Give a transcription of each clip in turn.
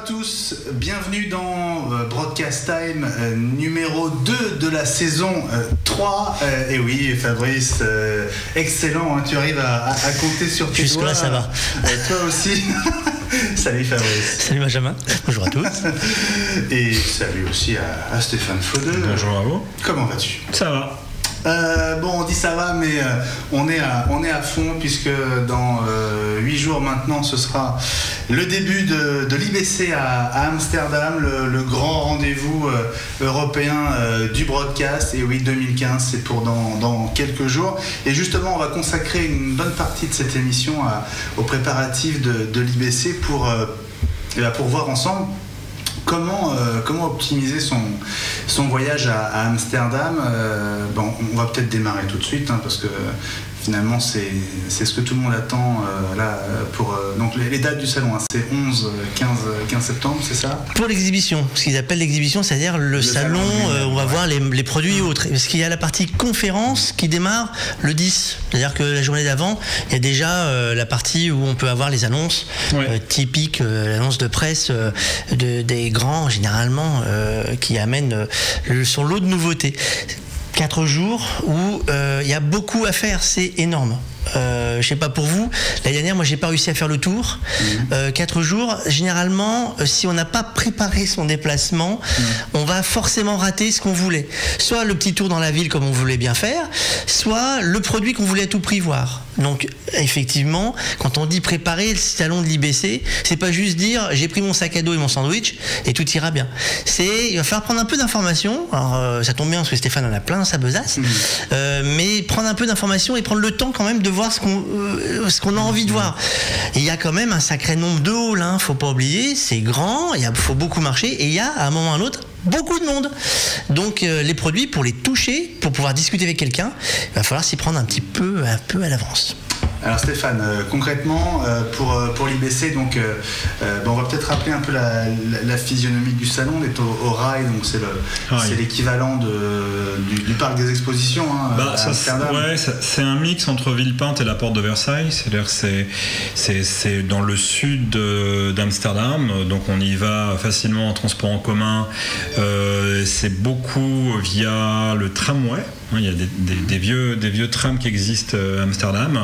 tous, bienvenue dans Broadcast Time numéro 2 de la saison 3. Et oui, Fabrice, excellent, hein, tu arrives à compter sur tes Jusque doigts. Là, ça va. Toi aussi. Salut Fabrice. Salut Benjamin, bonjour à tous. Et salut aussi à Stéphane Faudeux. Bonjour à vous. Comment vas-tu ? Ça va. Bon, on dit ça va, mais on est à fond puisque dans 8 jours maintenant, ce sera le début de l'IBC à Amsterdam, le grand rendez-vous européen du broadcast. Et oui, 2015, c'est pour dans quelques jours. Et justement, on va consacrer une bonne partie de cette émission aux préparatifs de l'IBC pour voir ensemble comment optimiser son voyage à Amsterdam. Bon, on va peut-être démarrer tout de suite, hein, parce que finalement c'est ce que tout le monde attend là pour donc les dates du salon, hein, c'est 11, 15 septembre, c'est ça ? Pour l'exhibition, ce qu'ils appellent l'exhibition, c'est-à-dire le salon, on va voir les produits et autres. Parce qu'il y a la partie conférence qui démarre le 10, c'est-à-dire que la journée d'avant, il y a déjà la partie où on peut avoir les annonces typiques, l'annonce de presse des grands généralement qui amènent son lot de nouveautés. 4 jours où il y a beaucoup à faire, c'est énorme. Je sais pas pour vous, l'année dernière, moi j'ai pas réussi à faire le tour. 4 jours, généralement, si on n'a pas préparé son déplacement, on va forcément rater ce qu'on voulait. Soit le petit tour dans la ville comme on voulait bien faire, soit le produit qu'on voulait à tout prix voir. Donc effectivement, quand on dit préparer le salon de l'IBC, c'est pas juste dire j'ai pris mon sac à dos et mon sandwich et tout ira bien. Il va falloir prendre un peu d'informations. Alors ça tombe bien parce que Stéphane en a plein dans sa besace, mais prendre un peu d'informations et prendre le temps quand même de voir ce qu'on a envie de voir. Et il y a quand même un sacré nombre de halls, hein, faut pas oublier, c'est grand, il faut beaucoup marcher et il y a à un moment ou à un autre beaucoup de monde. Donc les produits, pour les toucher, pour pouvoir discuter avec quelqu'un, il va falloir s'y prendre un peu à l'avance. Alors Stéphane, concrètement, pour l'IBC, donc, on va peut-être rappeler un peu la physionomie du salon. On est au RAI, donc c'est l'équivalent du parc des expositions, hein, à Amsterdam. C'est un mix entre Villepinte et la porte de Versailles. C'est-à-dire c'est dans le sud d'Amsterdam, donc on y va facilement en transport en commun. C'est beaucoup via le tramway. Il y a des vieux trams qui existent à Amsterdam,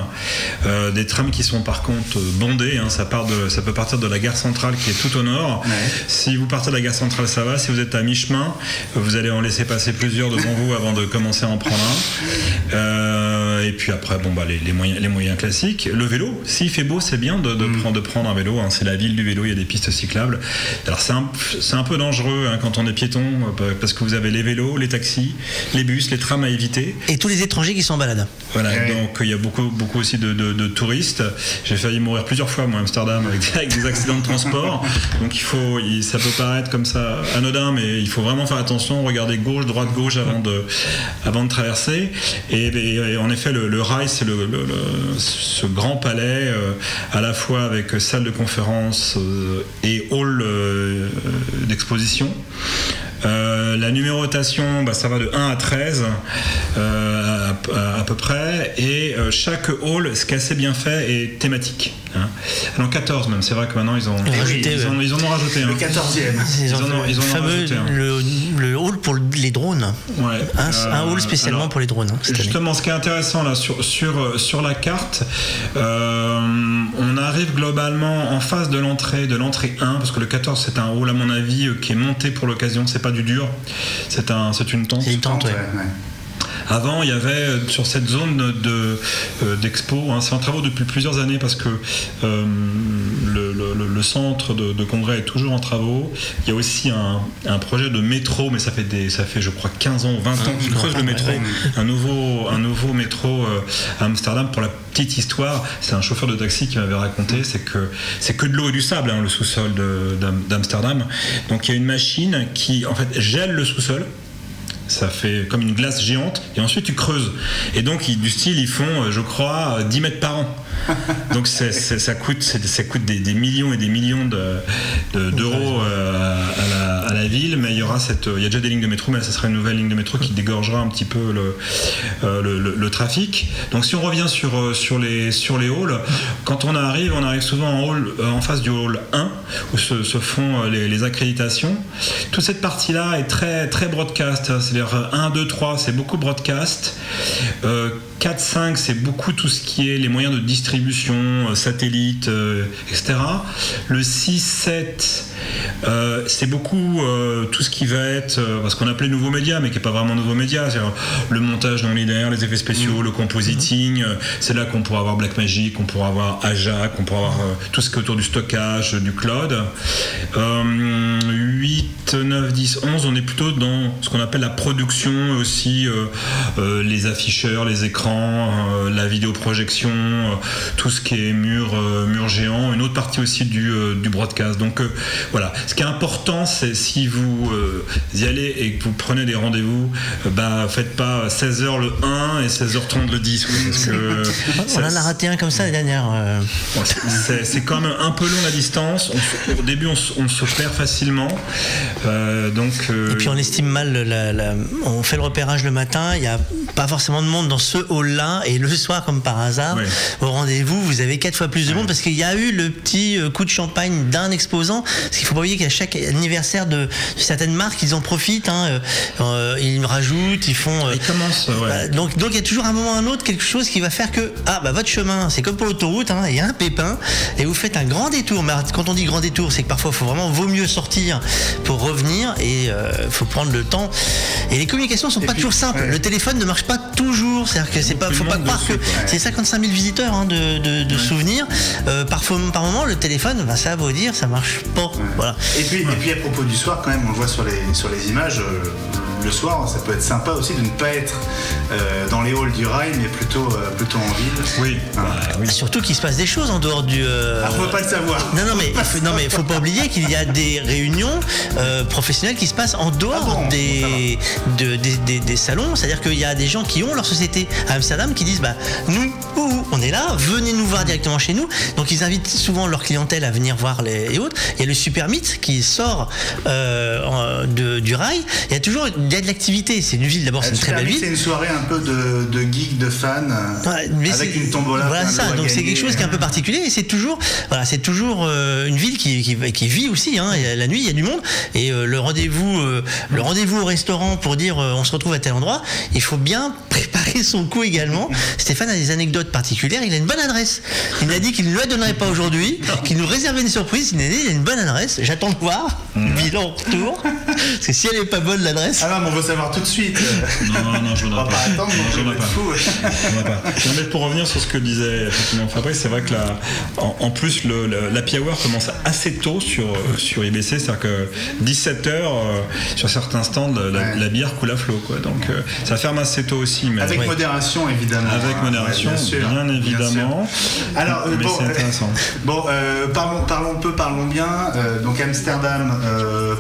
des trams qui sont par contre bondés, hein, ça peut partir de la gare centrale qui est tout au nord. Si vous partez de la gare centrale, ça va. Si vous êtes à mi-chemin, vous allez en laisser passer plusieurs devant vous avant de commencer à en prendre un. Et puis après, les moyens classiques. Le vélo, s'il fait beau, c'est bien de prendre un vélo, hein. C'est la ville du vélo, il y a des pistes cyclables. Alors c'est un peu dangereux, hein, quand on est piéton, parce que vous avez les vélos, les taxis, les bus, les trams à éviter. Et tous les étrangers qui sont en balade. Voilà, donc il y a beaucoup aussi de touristes. J'ai failli mourir plusieurs fois, moi, à Amsterdam, avec des accidents de transport. Donc ça peut paraître comme ça anodin, mais il faut vraiment faire attention, regarder gauche, droite, gauche avant de traverser. Et en effet, le RAI, c'est ce grand palais, à la fois avec salle de conférence et hall d'exposition. La numérotation, ça va de 1 à 13 à peu près, et chaque hall, ce qui est assez bien fait, est thématique, hein. Alors 14 même, c'est vrai que maintenant ils en ont rajouté. Le 14e. Ils en ont rajouté. Le hall pour les drones. Ouais. Un hall spécialement pour les drones. Hein, justement, ce qui est intéressant là sur la carte, on arrive globalement en face de l'entrée 1, parce que le 14 c'est un hall à mon avis qui est monté pour l'occasion, c'est pas du dur, c'est une tente. C'est une tente, ouais. Avant, il y avait sur cette zone d'expo, hein, c'est en travaux depuis plusieurs années parce que le centre de congrès est toujours en travaux. Il y a aussi un projet de métro, mais ça fait je crois 15 ans ou 20 ans qu'ils creusent le métro. Un nouveau métro à Amsterdam. Pour la petite histoire, c'est un chauffeur de taxi qui m'avait raconté, c'est que de l'eau et du sable, hein, le sous-sol d'Amsterdam. Donc il y a une machine qui en fait gèle le sous-sol. Ça fait comme une glace géante et ensuite tu creuses, et donc du style ils font je crois 10 mètres par an. Donc ça coûte des millions et des millions d'euros à la ville, mais il y a déjà des lignes de métro, mais là, ça sera une nouvelle ligne de métro qui dégorgera un petit peu le trafic. Donc si on revient sur les halls, quand on arrive souvent en face du hall 1 où se font les accréditations. Toute cette partie-là est très, très broadcast, c'est-à-dire 1, 2, 3, c'est beaucoup broadcast. 4, 5, c'est beaucoup tout ce qui est les moyens de distribution, satellites, etc. Le 6, 7, c'est beaucoup tout ce qui va être ce qu'on appelait nouveaux médias, mais qui n'est pas vraiment nouveaux médias, c'est-à-dire le montage non linéaire, les effets spéciaux, le compositing. C'est là qu'on pourra avoir Blackmagic, qu'on pourra avoir Ajax, qu'on pourra avoir tout ce qui est autour du stockage, du cloud. 8, 9, 10, 11, on est plutôt dans ce qu'on appelle la production, aussi les afficheurs, les écrans, la vidéoprojection, tout ce qui est mur géant, une autre partie aussi du broadcast. Donc voilà, ce qui est important, c'est si vous y allez et que vous prenez des rendez-vous, faites pas 16h le 1 et 16h30 le 10. Parce que on en a raté un comme ça la dernière. C'est quand même un peu long la distance. Au début, on se perd facilement. Et puis on estime mal, on fait le repérage le matin, il n'y a pas forcément de monde dans ce hall-là, et le soir, comme par hasard, au rendez-vous, vous avez 4 fois plus de monde, parce qu'il y a eu le petit coup de champagne d'un exposant, parce qu'il ne faut pas oublier qu'à chaque anniversaire de certaines marques, ils en profitent, ils rajoutent, ils font... Ils commencent, donc il y a toujours un moment ou un autre quelque chose qui va faire que, votre chemin, c'est comme pour l'autoroute, il y a un pépin, et vous faites un grand détour. Mais quand on dit grand détour, c'est que parfois, vaut mieux sortir pour revenir, et il faut prendre le temps. Et les communications sont pas toujours simples. Le téléphone ne marche pas toujours. C'est-à-dire que faut pas croire que c'est 55 000 visiteurs de souvenirs. Par moment, le téléphone, ça va vous dire, ça marche pas. Voilà. Et puis à propos du soir, quand même, on le voit sur les images. Le soir, ça peut être sympa aussi de ne pas être dans les halls du rail, mais plutôt en ville. Oui. Oui. Surtout qu'il se passe des choses en dehors du. On ne peut pas le savoir. Non, mais faut pas oublier qu'il y a des réunions professionnelles qui se passent en dehors des salons. C'est-à-dire qu'il y a des gens qui ont leur société à Amsterdam qui disent nous, on est là, venez nous voir directement chez nous. Donc ils invitent souvent leur clientèle à venir voir et autres. Il y a le Super Meet qui sort du rail. Il y a toujours de l'activité. C'est une ville, d'abord, c'est une très belle ville. C'est une soirée un peu de geeks, de fans, avec une tombola. Voilà ça. Donc c'est quelque chose qui est un peu particulier, et c'est toujours une ville qui vit aussi. La nuit, il y a du monde, et le rendez-vous au restaurant pour dire on se retrouve à tel endroit, il faut bien préparer son coup également. Stéphane a des anecdotes particulières. Il a une bonne adresse. Il m'a dit qu'il ne nous la donnerait pas aujourd'hui, qu'il nous réservait une surprise. Il a une bonne adresse. J'attends de voir. Bilan retour. Parce que si elle n'est pas bonne, l'adresse. On veut savoir tout de suite. Non, je ne voudrais pas. Attendre, mais pour revenir sur ce que disait effectivement Fabrice, c'est vrai que en plus l'happy hour commence assez tôt sur IBC, c'est-à-dire que 17h sur certains stands la bière coule à flot, quoi. Donc ça ferme assez tôt aussi, mais avec modération évidemment. Avec modération, bien évidemment. Alors mais c'est intéressant. Parlons bien. Donc Amsterdam,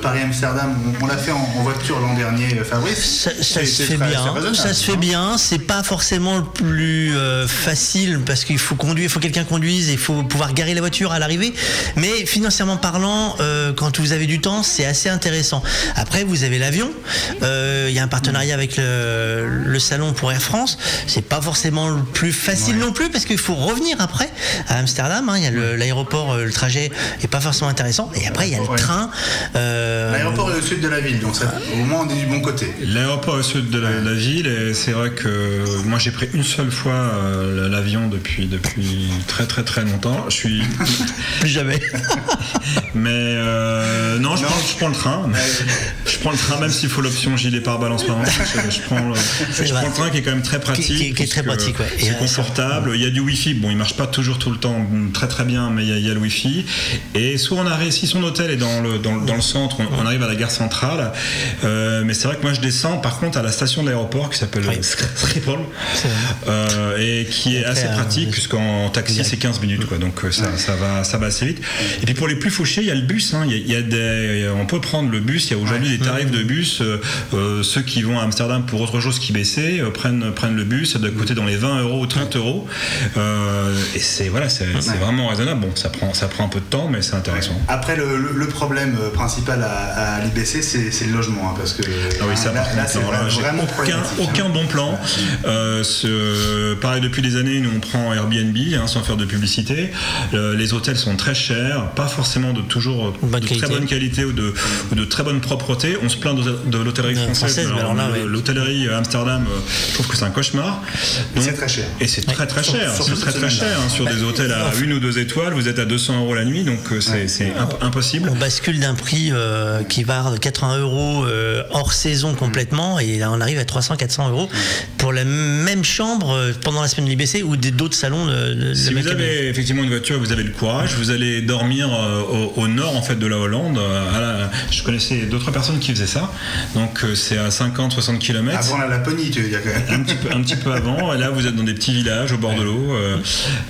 Paris-Amsterdam, on l'a fait en voiture l'an dernier, Fabrice. Ça se fait bien. Ça se fait bien. C'est pas forcément le plus facile, parce qu'il faut conduire, il faut quelqu'un conduise, et il faut pouvoir garer la voiture à l'arrivée. Mais financièrement parlant, quand vous avez du temps, c'est assez intéressant. Après, vous avez l'avion. Il y a un partenariat avec le salon pour Air France. C'est pas forcément le plus facile non plus, parce qu'il faut revenir après à Amsterdam. Il y a l'aéroport, le trajet est pas forcément intéressant. Et après, il y a le train. L'aéroport est au sud de la ville, donc au moins on est du bon côté. L'aéroport au sud de la ville, et c'est vrai que moi j'ai pris une seule fois l'avion depuis très très très longtemps. Je suis plus jamais. Mais non, je prends le train. Je prends le train, même s'il faut l'option gilet pare-balles en ce moment. Je prends le train, qui est quand même très pratique. Qui est très pratique, ouais. C'est confortable. Il y a du wifi. Bon, il marche pas toujours tout le temps très très bien, mais il y a le wifi. Et soit on arrive, si son hôtel est dans le centre, on arrive à la gare centrale. Mais c'est vrai que moi je descends par contre à la station de l'aéroport qui s'appelle Schiphol, et qui est assez pratique, puisqu'en taxi c'est 15 minutes, quoi. Donc ça va assez vite. Et puis pour les plus fauchés, il y a le bus, hein. On peut prendre le bus. Il y a aujourd'hui des tarifs de bus. Ceux qui vont à Amsterdam pour autre chose qu'IBC prennent le bus. Ça doit coûter dans les 20 € ou 30 €. Et c'est vraiment raisonnable. Bon, ça prend un peu de temps, mais c'est intéressant. Après, le problème principal à l'IBC, c'est le logement, hein, parce que là, c'est vraiment aucun bon plan. Pareil, depuis des années, nous on prend Airbnb, hein, sans faire de publicité. Les hôtels sont très chers, pas forcément de très bonne qualité ou de très bonne propreté. On se plaint de l'hôtellerie française. L'hôtellerie à Amsterdam, je trouve que c'est un cauchemar. C'est très cher. Et c'est très très cher. C'est très cher. Hein, sur des hôtels à 1 ou 2 étoiles, vous êtes à 200 € la nuit, donc c'est impossible. On bascule d'un prix qui va de 80 € hors saison complètement, et là on arrive à 300-400 € pour la même chambre pendant la semaine de l'IBC ou d'autres salons. Si vous avez effectivement une voiture, vous avez le courage, vous allez dormir au nord en fait de la Hollande. Je connaissais d'autres personnes qui faisaient ça, donc c'est à 50-60 km. Avant la Laponie, tu veux dire quand même. Un petit peu avant, et là vous êtes dans des petits villages au bord de l'eau.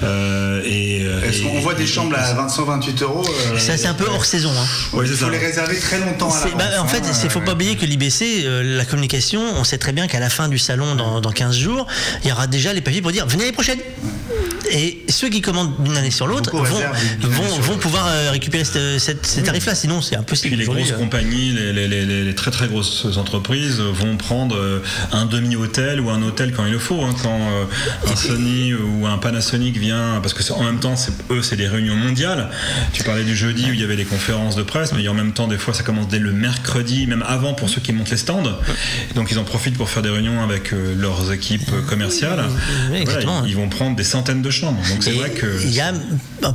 Est-ce qu'on voit des chambres à 128 €? C'est un peu hors saison. Hein. Il faut les réserver très longtemps à l'avance. En fait, il ne faut pas oublier que l'IBC, la communication, on sait très bien qu'à la fin du salon, dans 15 jours, il y aura déjà les papiers pour dire venez l'année prochaine. Et ceux qui commandent d'une année sur l'autre vont pouvoir récupérer ces tarifs-là, sinon c'est impossible. Et les grosses compagnies, les très très grosses entreprises vont prendre un demi-hôtel ou un hôtel quand il le faut. Hein, quand un Sony ou un Panasonic vient, parce que en même temps, c'est des réunions mondiales. Tu parlais du jeudi où il y avait les conférences de presse, mais en même temps, des fois, ça commence dès le mercredi, même avant pour ceux qui montent les stands. Donc ils en profitent pour faire des réunions avec leurs équipes commerciales. Voilà, ils vont prendre des centaines de chambres. Donc c'est vrai que il y a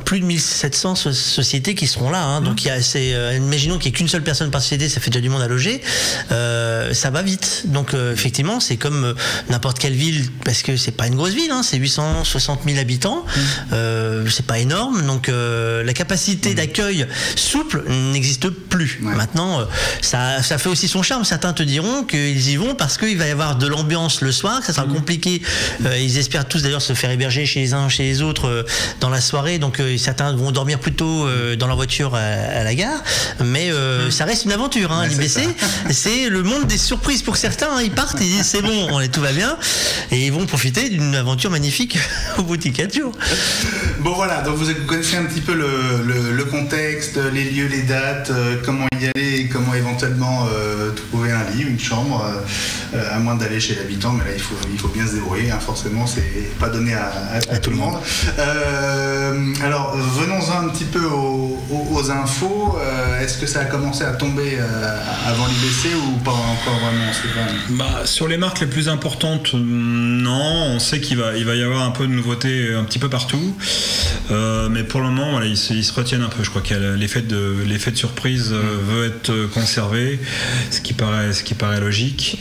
plus de 1700 sociétés qui seront là. Hein. Donc imaginons qu'il n'y ait qu'une seule personne par société, ça fait déjà du monde à loger. Ça va vite. Donc effectivement, c'est comme n'importe quelle ville, parce que c'est pas une grosse ville. Hein, c'est 860 000 habitants. C'est pas énorme. Donc la capacité d'accueil souple n'existe plus. Maintenant, ça fait aussi son charme. Certains te diront qu'ils y vont parce qu'il va y avoir de l'ambiance le soir, que ça sera compliqué. Ils espèrent tous d'ailleurs se faire héberger chez les uns, chez les autres dans la soirée. Donc certains vont dormir plutôt dans leur voiture à la gare. Mais ça reste une aventure. Hein, l'IBC, c'est le monde des surprises pour certains. Hein, ils partent, ils disent c'est bon, tout va bien. Et ils vont profiter d'une aventure magnifique au bout de 4 jours. Bon voilà, donc vous connaissez un petit peu le contexte, les lieux, les dates, comment y aller et comment éventuellement trouver un lit, une chambre, à moins d'aller chez l'habitant, mais là il faut bien se débrouiller, hein, forcément c'est pas donné à tout le monde. Alors venons-en un petit peu aux infos. Est-ce que ça a commencé à tomber avant l'IBC ou pas encore vraiment? Sur les marques les plus importantes, non, on sait qu'il va y avoir un peu de nouveautés un petit peu partout, mais pour le moment voilà, ils se retiennent un peu. Je crois que l'effet de surprise veut être conservé, ce qui paraît logique.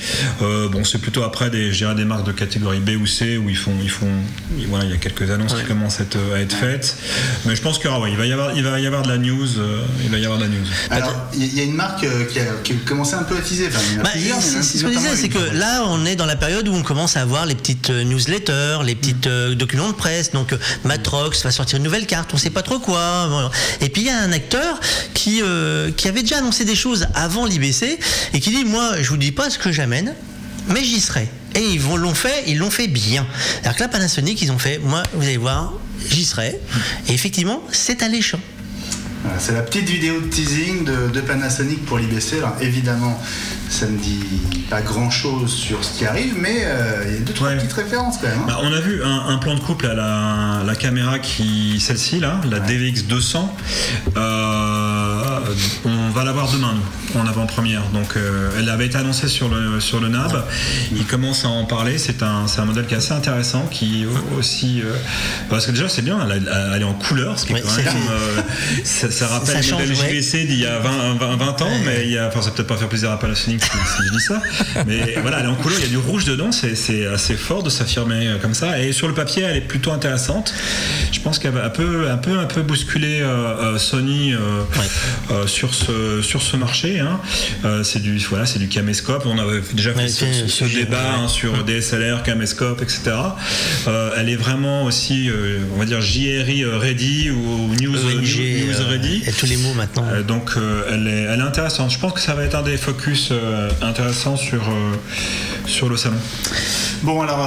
C'est plutôt après des marques de catégorie B ou C où il y a quelques annonces qui commencent à être faites, mais je pense qu'il va y avoir de la news. Alors il y a une marque qui a commencé un peu à teaser. C'est ce qu'on disait, c'est que là on est dans la période où on commence à avoir les petites newsletters, les petites documents de presse. Donc Matrox va sortir une nouvelle carte, on sait pas trop quoi. Voilà. Et puis il y a un acteur qui avait déjà annoncé des choses avant l'IBC et qui dit moi je vous dis pas ce que j'amène, mais j'y serai. Et ils l'ont fait bien. Alors que là, Panasonic, ils ont fait, moi, vous allez voir, j'y serai. Et effectivement, c'est alléchant. Voilà, c'est la petite vidéo de teasing de Panasonic pour l'IBC. Alors évidemment, ça ne dit pas grand-chose sur ce qui arrive, mais il y a 2-3 petites références quand même. Hein. On a vu un plan de couple à la caméra celle-ci, là, la DVX 200. On va la voir demain, nous, en avant-première. Donc, elle avait été annoncée sur le NAB. Il commence à en parler. C'est un modèle qui est assez intéressant, qui aussi... parce que déjà, c'est bien, elle est en couleur, ce qui est quand même... ça rappelle le modèle JVC d'il y a 20 ans, mais ça va peut-être pas faire plaisir à Panasonic si je dis ça. Mais voilà, elle est en couleur, il y a du rouge dedans, c'est assez fort de s'affirmer comme ça. Et sur le papier, elle est plutôt intéressante. Je pense qu'elle va un peu bousculer Sony sur ce marché. Hein. C'est du caméscope. On avait déjà fait ce débat sur DSLR, caméscope, etc. Elle est vraiment aussi, on va dire, JRI ready ou news ready. Et tous les mots maintenant. Donc elle est intéressante. Je pense que ça va être un des focus intéressants sur le salon. Bon, alors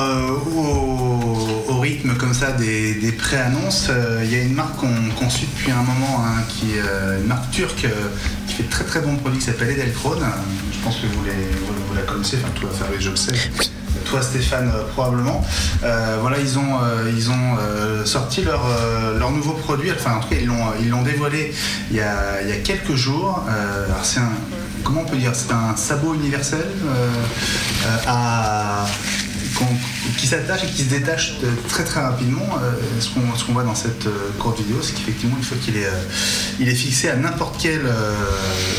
au rythme comme ça des pré-annonces, il y a une marque qu'on suit depuis un moment, hein, qui est une marque turque qui fait de très très bons produits, qui s'appelle Edelkrone. Je pense que vous la connaissez, enfin toi Fabrice, je le sais. Toi Stéphane, probablement. Voilà, ils ont sorti leur nouveau produit. Enfin, en tout cas, ils l'ont dévoilé il y a quelques jours. Alors c'est comment on peut dire, c'est un sabot universel qui s'attache et qui se détache très très rapidement. Ce qu'on voit dans cette courte vidéo, c'est qu'effectivement, une fois qu'il est fixé à n'importe quel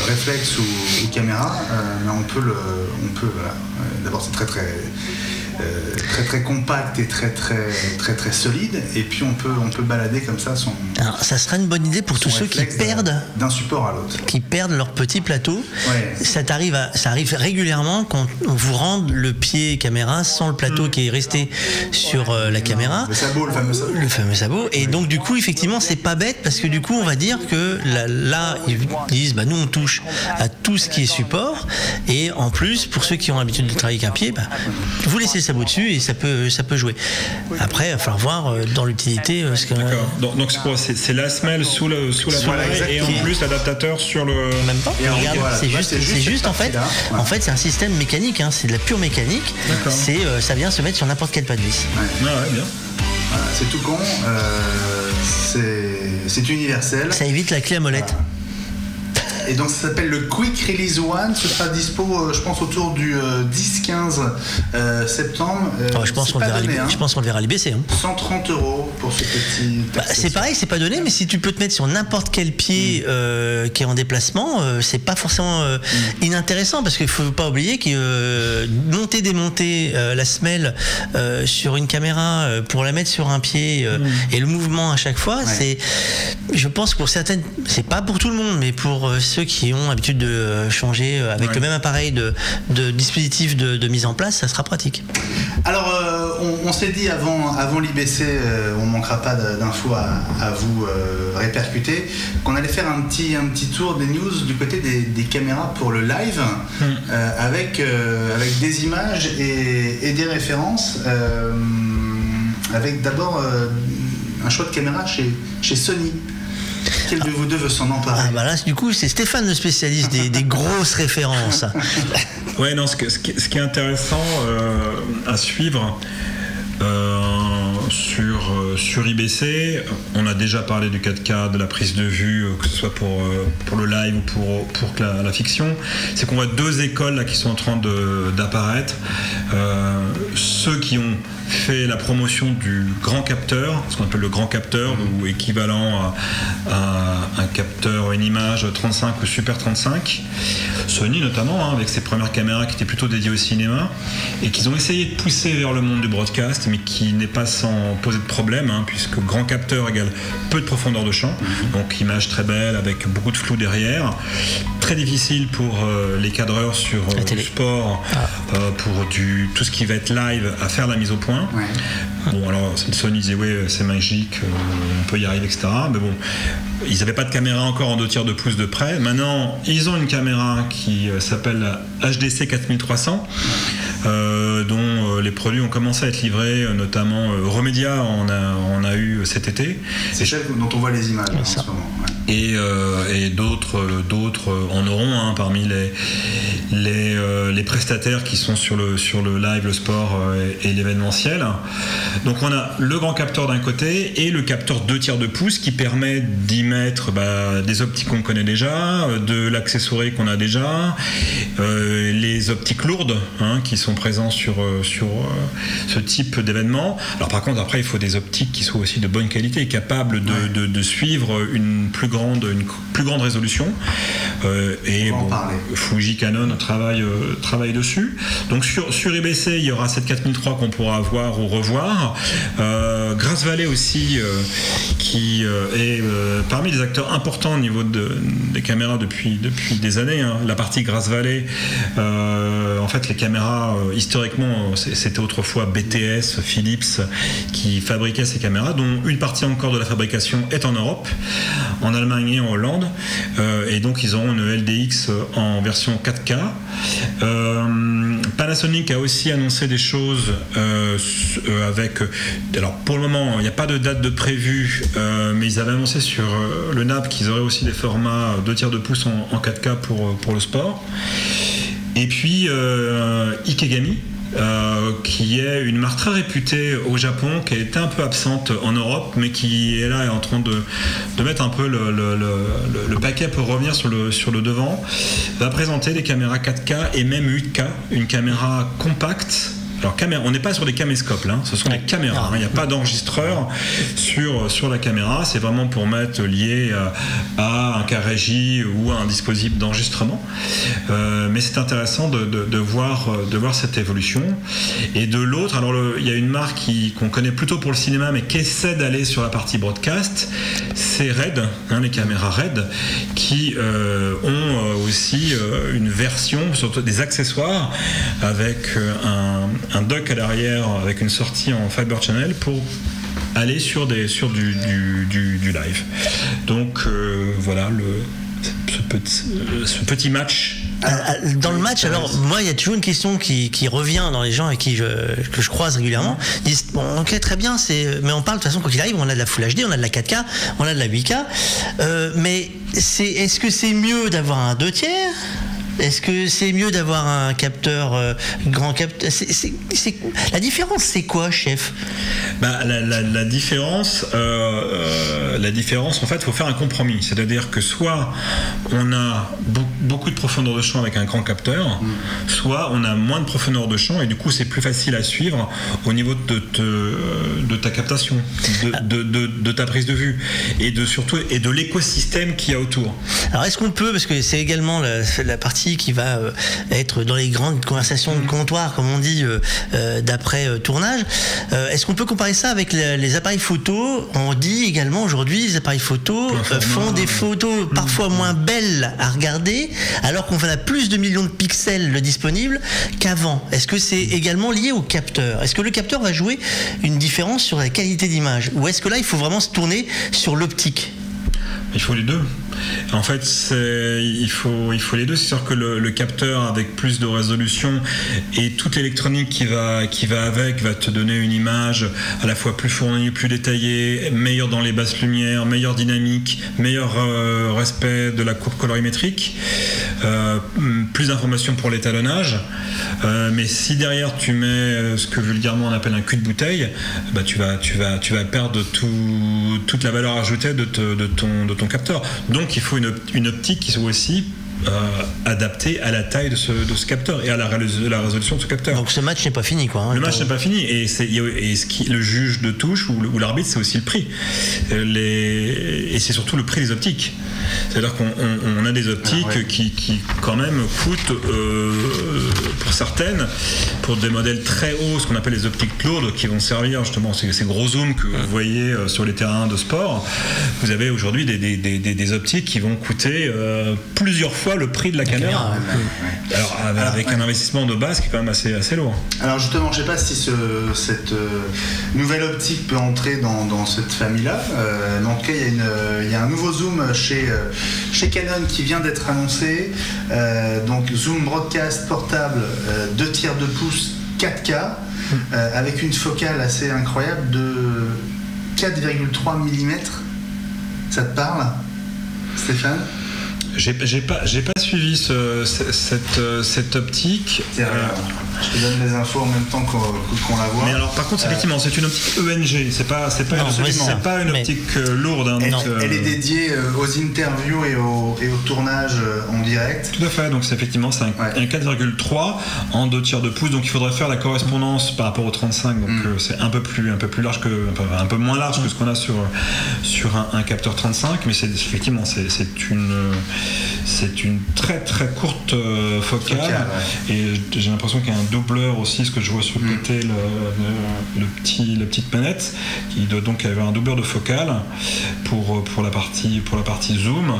réflexe ou caméra, on peut voilà. D'abord, c'est très très compact et très solide, et puis on peut balader comme ça son. Alors, ça sera une bonne idée pour tous ceux qui perdent d'un support à l'autre, qui perdent leur petit plateau. Ouais. Ça arrive régulièrement quand on vous rende le pied caméra sans le plateau qui est resté sur la caméra. Le fameux sabot. Et donc du coup, effectivement, c'est pas bête, parce que du coup, on va dire que là ils disent, nous on touche à tout ce qui est support, et en plus, pour ceux qui ont l'habitude de travailler avec un pied, vous laissez le sabot dessus et ça peut jouer. Après, il va falloir voir dans l'utilité ce que. D'accord. Donc c'est la semelle sous la semelle, et en plus l'adaptateur sur le. En même temps. Regarde, voilà, c'est juste en fait. Ouais. En fait, c'est un système mécanique. Hein, c'est de la pure mécanique. Ça vient se mettre sur n'importe quel pas de vis. Ouais. Ah ouais, bien. Voilà, c'est tout con. C'est universel. Ça évite la clé à molette. Voilà. Et donc ça s'appelle le Quick Release One. Ce sera dispo, je pense, autour du 10-15 septembre. Je pense qu'on le verra à l'IBC. Hein. 130 € pour ce petit. C'est pareil, c'est pas donné, mais si tu peux te mettre sur n'importe quel pied qui est en déplacement, c'est pas forcément inintéressant, parce qu'il faut pas oublier que démonter la semelle sur une caméra pour la mettre sur un pied et le mouvement à chaque fois, je pense que pour certaines, c'est pas pour tout le monde, mais pour ceux qui ont l'habitude de changer avec le même appareil de dispositif de mise en place, ça sera pratique. Alors, on s'est dit avant l'IBC, on ne manquera pas d'infos à vous répercuter, qu'on allait faire un petit tour des news du côté des caméras pour le live, avec des images et des références, avec d'abord un choix de caméra chez Sony. Quel de vous deux veut s'en emparer? Là, du coup, c'est Stéphane, le spécialiste des grosses références. Ouais, non, ce qui est intéressant à suivre sur IBC, on a déjà parlé du 4K, de la prise de vue, que ce soit pour le live ou pour la fiction. C'est qu'on voit deux écoles là qui sont en train d'apparaître. Ceux qui ont fait la promotion du grand capteur, ce qu'on appelle le grand capteur, ou équivalent à un capteur, une image 35 ou Super 35. Sony notamment, avec ses premières caméras qui étaient plutôt dédiées au cinéma, et qu'ils ont essayé de pousser vers le monde du broadcast, mais qui n'est pas sans poser de problème, puisque grand capteur égale peu de profondeur de champ, donc image très belle avec beaucoup de flou derrière, très difficile pour les cadreurs sur du sport, pour tout ce qui va être live, à faire la mise au point. Bon, alors Sony disait c'est magique, on peut y arriver, etc. Mais bon, ils n'avaient pas de caméra encore en 2/3 de pouce de près. Maintenant, ils ont une caméra qui s'appelle la HDC 4300, dont les produits ont commencé à être livrés, notamment Remedia on a eu cet été. C'est celle dont on voit les images en ce moment. Et d'autres en auront, parmi les prestataires qui sont sur le live, le sport et l'événementiel. Donc on a le grand capteur d'un côté et le capteur 2/3 de pouce qui permet d'y mettre des optiques qu'on connaît déjà, de l'accessoire qu'on a déjà, les optiques lourdes qui sont présents sur ce type d'événement. Alors par contre, après il faut des optiques qui soient aussi de bonne qualité et capables de suivre une plus grande résolution. Fuji, Canon travaille dessus. Donc sur IBC, il y aura cette 4003 qu'on pourra voir ou revoir. Grâce Grass Valley aussi, qui est parmi les acteurs importants au niveau des caméras depuis des années. Hein. La partie Grass Valley, en fait, les caméras, historiquement, c'était autrefois BTS, Philips, qui fabriquaient ces caméras, dont une partie encore de la fabrication est en Europe, en Allemagne et en Hollande. Et donc, ils auront une LDX en version 4K. Panasonic a aussi annoncé des choses avec... Alors, pour le moment, il n'y a pas de date de prévu, mais ils avaient annoncé sur le NAB qu'ils auraient aussi des formats 2 tiers de pouce en 4K pour le sport. Et puis, Ikegami, qui est une marque très réputée au Japon, qui a été un peu absente en Europe, mais qui est là et en train de mettre un peu le paquet pour revenir sur le devant, va présenter des caméras 4K et même 8K, une caméra compacte. Alors, on n'est pas sur des caméscopes, là, ce sont des caméras. Il n'y a pas d'enregistreur sur la caméra. C'est vraiment pour mettre lié à un cas régie ou à un dispositif d'enregistrement. Mais c'est intéressant de voir cette évolution. Et de l'autre, alors il y a une marque qu'on connaît plutôt pour le cinéma, mais qui essaie d'aller sur la partie broadcast. C'est Red, les caméras Red, qui ont aussi une version, surtout des accessoires, avec un dock à l'arrière avec une sortie en Fiber Channel pour aller sur du live. Donc voilà ce petit match. Dans le match, alors moi il y a toujours une question qui revient dans les gens avec que je croise régulièrement. Ils disent bon, ok, très bien, mais on parle de toute façon, quoi qu'il arrive, on a de la Full HD, on a de la 4K, on a de la 8K, mais est-ce que c'est mieux d'avoir un 2 tiers? Est-ce que c'est mieux d'avoir un capteur, grand capteur? La différence, c'est quoi, chef? La différence, en fait, il faut faire un compromis. C'est-à-dire que soit on a beaucoup de profondeur de champ avec un grand capteur, soit on a moins de profondeur de champ et du coup, c'est plus facile à suivre au niveau de ta captation, de ta prise de vue et surtout de l'écosystème qu'il y a autour. Alors, est-ce qu'on peut, parce que c'est également la partie qui va être dans les grandes conversations de comptoir, comme on dit, d'après tournage. Est-ce qu'on peut comparer ça avec les appareils photo? On dit également aujourd'hui, les appareils photo font des photos parfois moins belles à regarder, alors qu'on a plus de millions de pixels disponibles qu'avant. Est-ce que c'est également lié au capteur? Est-ce que le capteur va jouer une différence sur la qualité d'image? Ou est-ce que là, il faut vraiment se tourner sur l'optique? Il faut les deux. En fait, il faut les deux. C'est sûr que le capteur avec plus de résolution et toute l'électronique qui va avec va te donner une image à la fois plus fournie, plus détaillée, meilleure dans les basses lumières, meilleure dynamique, meilleur respect de la courbe colorimétrique, plus d'informations pour l'étalonnage. Mais si derrière tu mets ce que vulgairement on appelle un cul de bouteille, tu vas perdre toute la valeur ajoutée de ton capteur. Donc il faut une optique qui soit aussi adaptée à la taille de ce capteur et à la résolution de ce capteur. Donc ce match n'est pas fini, quoi. Le match n'est pas fini et le juge de touche ou l'arbitre, c'est aussi le prix. Et c'est surtout le prix des optiques. C'est-à-dire qu'on a des optiques qui quand même coûtent, pour certaines, pour des modèles très hauts, ce qu'on appelle les optiques lourdes, qui vont servir justement ces gros zooms que vous voyez sur les terrains de sport. Vous avez aujourd'hui des optiques qui vont coûter plusieurs fois le prix de la caméra. Alors avec un investissement de base qui est quand même assez lourd. Alors justement, je ne sais pas si cette nouvelle optique peut entrer dans cette famille-là. Mais en tout cas, il y a un nouveau zoom chez Canon qui vient d'être annoncé. Donc zoom broadcast portable 2 tiers de pouce 4K avec une focale assez incroyable de 4,3 mm. Ça te parle, Stéphane? J'ai pas suivi cette optique. Je te donne les infos en même temps qu'on la voit. Mais alors, par contre, effectivement, c'est une optique ENG. C'est pas une optique lourde. Hein, elle est dédiée aux interviews et au tournage en direct. Tout à fait. Donc, c'est un 4,3 en 2 tiers de pouce. Donc, il faudrait faire la correspondance par rapport au 35. Donc, c'est un peu plus large un peu moins large que ce qu'on a sur un capteur 35. Mais effectivement, c'est une très très courte focale. Et j'ai l'impression qu'il y a doubleur aussi, ce que je vois sur le côté, la petite manette, qui doit donc avoir un doubleur de focale pour la partie zoom.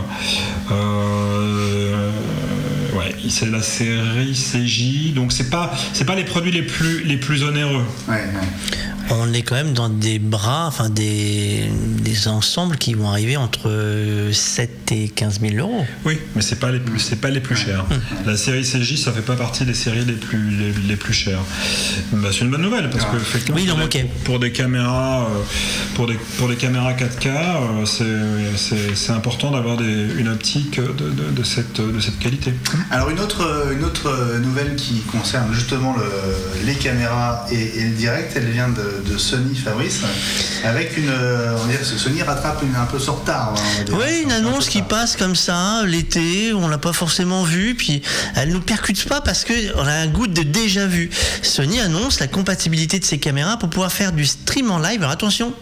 C'est la série CJ, donc c'est pas les produits les plus onéreux. On est quand même dans des bras, enfin des ensembles qui vont arriver entre 7 et 15 000 euros. Oui, mais c'est pas les plus chers. La série CJ, ça fait pas partie des séries les plus chères. C'est une bonne nouvelle parce que effectivement, il en manquait. Pour des caméras, pour des caméras 4K, c'est important d'avoir une optique de cette qualité. Alors une autre nouvelle qui concerne justement les caméras et le direct, elle vient de Sony, Fabrice, avec on va dire que Sony rattrape un peu son retard. Oui, une annonce qui passe comme ça l'été, on l'a pas forcément vue, puis elle nous percute pas parce que on a un goût de déjà vu. Sony annonce la compatibilité de ses caméras pour pouvoir faire du stream en live. Alors attention,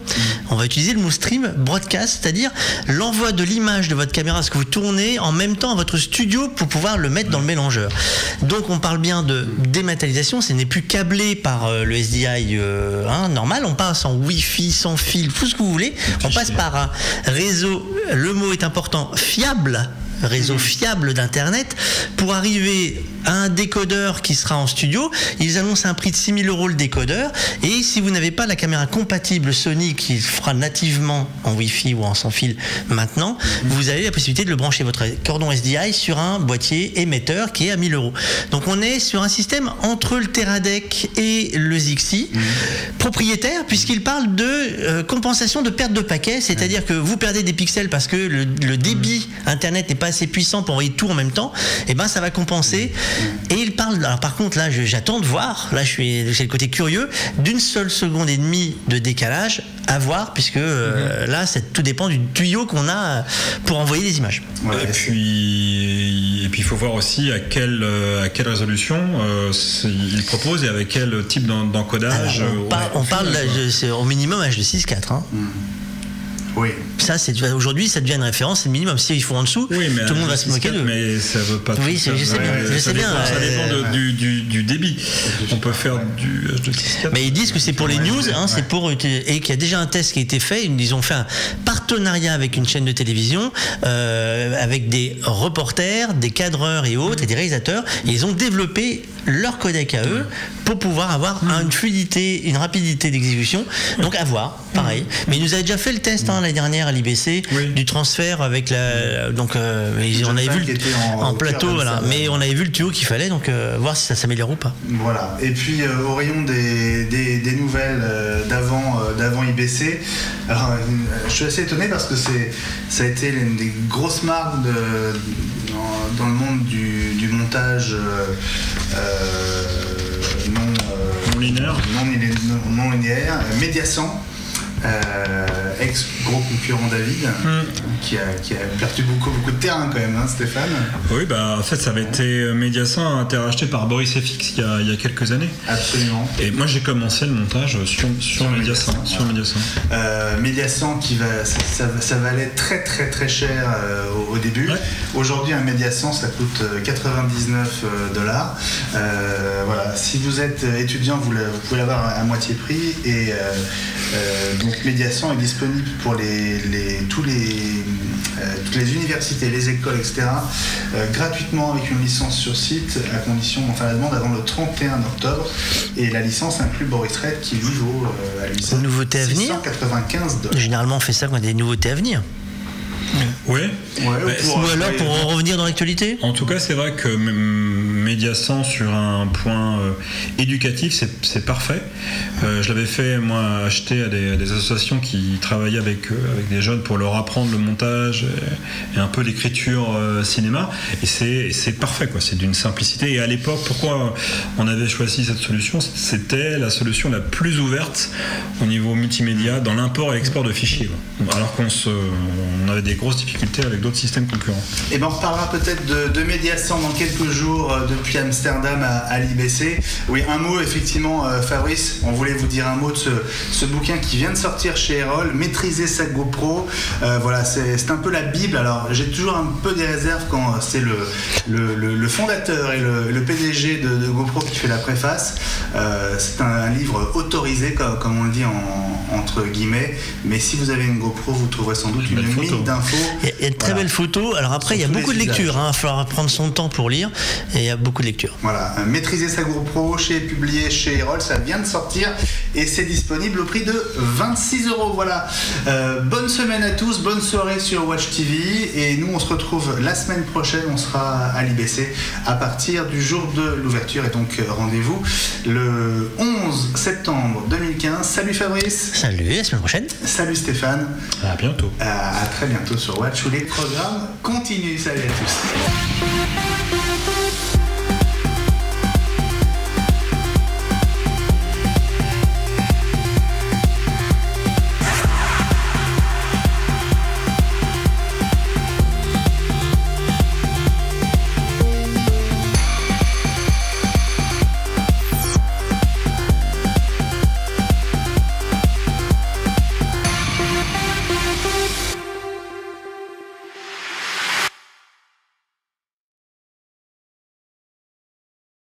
on va utiliser le mot stream broadcast, c'est-à-dire l'envoi de l'image de votre caméra, ce que vous tournez en même temps à votre studio pour pouvoir le mettre dans le mélangeur. Donc on parle bien de dématérialisation, ce n'est plus câblé par le SDI normal, on passe en Wi-Fi, sans fil, tout ce que vous voulez, on passe par un réseau, le mot est important, fiable, réseau fiable d'internet, pour arriver à un décodeur qui sera en studio. Ils annoncent un prix de 6 000 euros le décodeur, et si vous n'avez pas la caméra compatible Sony qui fera nativement en Wi-Fi ou en sans fil maintenant, vous avez la possibilité de le brancher votre cordon SDI sur un boîtier émetteur qui est à 1 000 euros. Donc on est sur un système entre le Teradek et le Zixi, propriétaire, puisqu'il parle de compensation de perte de paquets, c'est-à-dire que vous perdez des pixels parce que le débit internet n'est pas assez puissant pour envoyer tout en même temps, et ben ça va compenser. Et il parle, alors par contre là j'attends de voir, là j'ai le côté curieux, d'une seule seconde et demie de décalage à voir, puisque là tout dépend du tuyau qu'on a pour envoyer des images. Et puis il faut voir aussi à quelle résolution il propose et avec quel type d'encodage. On parle c'est au minimum H264. Oui. Ça, aujourd'hui, ça devient une référence, c'est le minimum. Si ils font en dessous, tout le monde va se moquer d'eux. Mais ça veut pas. Oui, je sais bien. Ça dépend du débit. On peut faire du H264. Mais ils disent que c'est pour les news, et qu'il y a déjà un test qui a été fait. Ils ont fait un partenariat avec une chaîne de télévision, avec des reporters, des cadreurs et autres, et des réalisateurs. Et ils ont développé leur codec à eux pour pouvoir avoir une fluidité, une rapidité d'exécution. Donc à voir, pareil. Mais ils nous avaient déjà fait le test l'année dernière à l'IBC du transfert avec on avait vu en plateau, voilà. Mais on avait vu le tuyau qu'il fallait, donc voir si ça s'améliore ou pas. Voilà. Et puis au rayon des nouvelles d'avant IBC, alors, je suis assez étonné parce que ça a été l'une des grosses marques dans le monde du montage non linéaire, Mediasan, ex-gros concurrent David, qui a perdu beaucoup de terrain quand même, Stéphane. Oui, en fait ça avait été Mediasan a été racheté par Boris FX il y a quelques années. Absolument. Et moi j'ai commencé le montage sur Mediasan. Mediasan ça valait très très très cher au début. Ouais. Aujourd'hui un Mediasan ça coûte $99. Voilà. Si vous êtes étudiant, vous pouvez l'avoir à moitié prix, et donc Mediasan est disponible pour toutes les universités, les écoles, etc. Gratuitement avec une licence sur site, à condition, la demande avant le 31 octobre. Et la licence inclut Boris Red qui lui vaut à lui seul $695. Généralement on fait ça quand il y a des nouveautés à venir. Oui. Ou alors pour revenir dans l'actualité. En tout cas, c'est vrai que Mediasan sur un point éducatif, c'est parfait. Je l'avais fait moi acheter à des associations qui travaillaient avec des jeunes pour leur apprendre le montage et un peu l'écriture cinéma. Et c'est parfait, quoi. C'est d'une simplicité. Et à l'époque, pourquoi on avait choisi cette solution? C'était la solution la plus ouverte au niveau multimédia dans l'import et l'export de fichiers, quoi. Alors qu'on avait des grosses difficultés avec d'autres systèmes concurrents. Et on reparlera peut-être de Mediasan dans quelques jours, de depuis Amsterdam à l'IBC. Oui, un mot effectivement, Fabrice, on voulait vous dire un mot de ce bouquin qui vient de sortir chez Erol, Maîtriser sa GoPro. Voilà, c'est un peu la Bible. Alors j'ai toujours un peu des réserves quand c'est le fondateur et le PDG de GoPro qui fait la préface. C'est un livre autorisé, comme on le dit entre guillemets, mais si vous avez une GoPro, vous trouverez sans doute une mine d'infos. Il y a de très belles photos. Alors après, il y a beaucoup de lectures, il va falloir prendre son temps pour lire, et il y a beaucoup de lectures. Voilà, Maîtriser sa GoPro, publié chez Erol, ça vient de sortir et c'est disponible au prix de 26 €. Voilà. Bonne semaine à tous, bonne soirée sur Watch TV, et nous on se retrouve la semaine prochaine, on sera à l'IBC à partir du jour de l'ouverture, et donc rendez-vous le 11 septembre 2015. Salut Fabrice. Salut, à la semaine prochaine. Salut Stéphane. À bientôt. À très bientôt sur Watch, où les programmes continuent. Salut à tous.